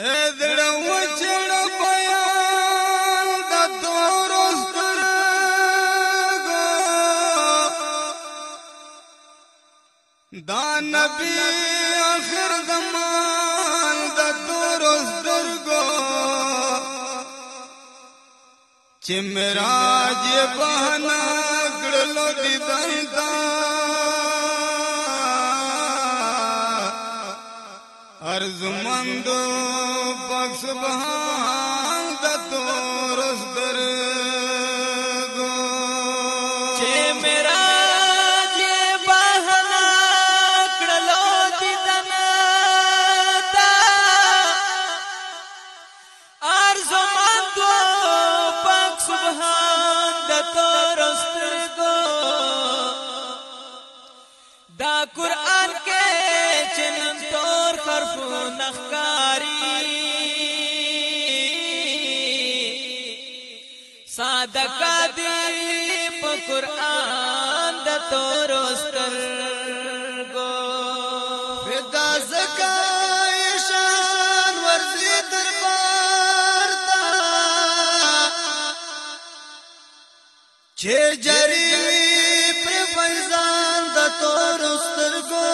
ادړه وچړه بیان د تور سترګو دا نبی اخر زمان د تور سترګو چې معراج بهنا کړلو دیدن تا ارزمندو پاک سبحان د تور سترګو چې معراج بهنا کړلو دیدن تا ارزمندو پاک سبحان د تور سترګو دا قرآن کې چنن تور حرفو نخکاری صادقه دی په قرآن د تور سترګو فدا زکای شان ورزی دربار تا چې جری پر فیضان د تور سترګو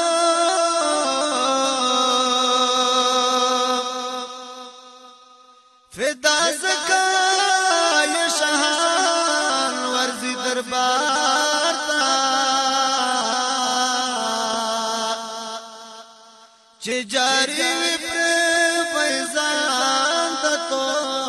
فدا زکای شان ورزی دربار تا چې جاری پر فیضان د تور